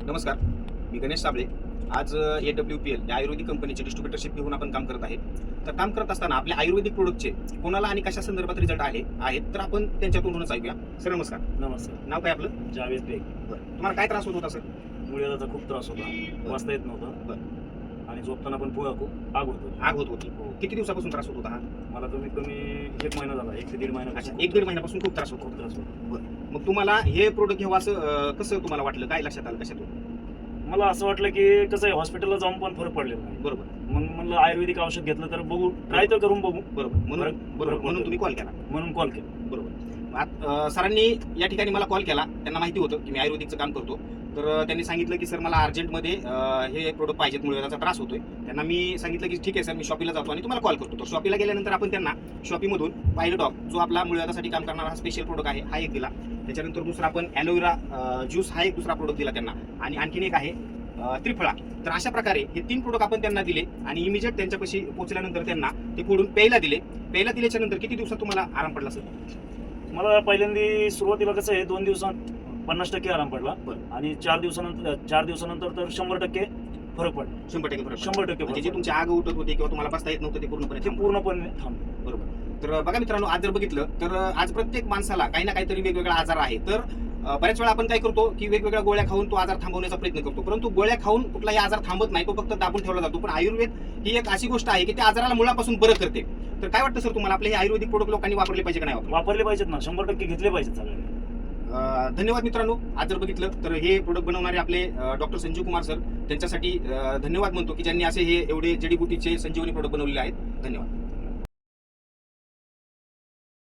नमस्कार, मी गणेश साबळे. आज AWPL या आयुर्वेदिक कंपनीचे डिस्ट्रीब्युटरशिप घेऊन आपण काम करत आहे. तर काम करत असताना आपल्या आयुर्वेदिक प्रोडक्टचे कोणाला आणि कशा संदर्भात रिझल्ट आहेत तर आपण त्यांच्यातूनच ऐकूया. सर नमस्कार. नमस्कार. नाव काय आपलं? जावेद बेग. बरं, तुम्हाला काय त्रास होत होता सर? मुळव्याधाचा खूप त्रास होता, वाचता येत नव्हतं. बरं. आणि झोपताना पण खूप आग होत होती. आग होत होती. हो. किती दिवसापासून त्रास होत होता हा? मला कमीत कमी 1 महिना झाला, 1 ते 1.5 महिना. अच्छा, 1-1.5 महिन्यापासून खूप त्रास होत खूप होता. त्रास होता. मग तुम्हाला हे प्रोडक्ट घ्यावं असं कसं तुम्हाला वाटलं? काय लक्षात आलं कशातून? मला असं वाटलं की कसं आहे, हॉस्पिटलला जाऊन पण फरक पडलेला नाही. बरोबर मग म्हणलं आयुर्वेदिक औषध घेतलं तर बघू, ट्राय तर करून बघू. बरोबर म्हणून तुम्ही कॉल केला. म्हणून कॉल केला. बरोबर. सरांनी या ठिकाणी मला कॉल केला. त्यांना माहिती होतं की मी आयुर्वेदिकचं काम करतो. तर त्यांनी सांगितलं की सर मला अर्जंटमध्ये हे प्रोडक्ट पाहिजेत, मुळव्याधाचा त्रास होतोय. त्यांना मी सांगितलं की ठीक आहे सर, मी शॉपीला जातो आणि तुम्हाला कॉल करतो. तर शॉपीला गेल्यानंतर आपण त्यांना शॉपीमधून पायलोटॉप जो आपला मुळव्याधासाठी काम करणारा हा स्पेशल प्रोडक्ट आहे हा एक दिला. त्याच्यानंतर दुसरा आपण ॲलोवेरा ज्यूस हा एक दुसरा प्रोडक्ट दिला त्यांना, आणि आणखीन एक आहे त्रिफळा. तर अशा प्रकारे हे 3 प्रोडक्ट आपण त्यांना दिले आणि इमिजिएट त्यांच्यापाशी पोहोचल्यानंतर त्यांना ते फोडून प्यायला दिल्याच्या नंतर किती दिवसात तुम्हाला आराम पडला सर? मला पहिल्यांदा सुरुवातीला कसं आहे, 2 दिवसात 50% आराम पडला. बरं. आणि 4 दिवसानंतर तर 100% फरक पडला. 100% फरक. 100% म्हणजे जे तुमची आग उठत होती किंवा तुम्हाला बसता येत नव्हतं ते पूर्णपणे थांबलं. बरोबर. तर बघा मित्रांनो, आज जर बघितलं तर आज प्रत्येक माणसाला काही ना काहीतरी वेगवेगळा आजार आहे. तर बऱ्याच वेळा आपण काय करतो की वेगवेगळ्या गोळ्या खाऊन तो आजार थांबवण्याचा प्रयत्न करतो, परंतु गोळ्या खाऊन कुठलाही आजार थांबत नाही, तो फक्त दाबून ठेवला जातो. पण आयुर्वेद ही एक अशी गोष्ट आहे की त्या आजाराला मुळापासून बरं करते. तर काय वाटतं सर तुम्हाला, आपले हे आयुर्वेदिक प्रोडक्ट लोकांनी वापरले पाहिजे का नाही वापरले पाहिजेत ना, 100% घेतले पाहिजेत सगळ्यांनी. धन्यवाद मित्रांनो. आज जर बघितलं तर हे प्रोडक्ट बनवणारे आपले डॉक्टर संजीव कुमार सर, त्यांच्यासाठी धन्यवाद म्हणतो की ज्यांनी असे हे एवढे जडीबुटीचे संजीवनी प्रोडक्ट बनवलेले आहेत. धन्यवाद.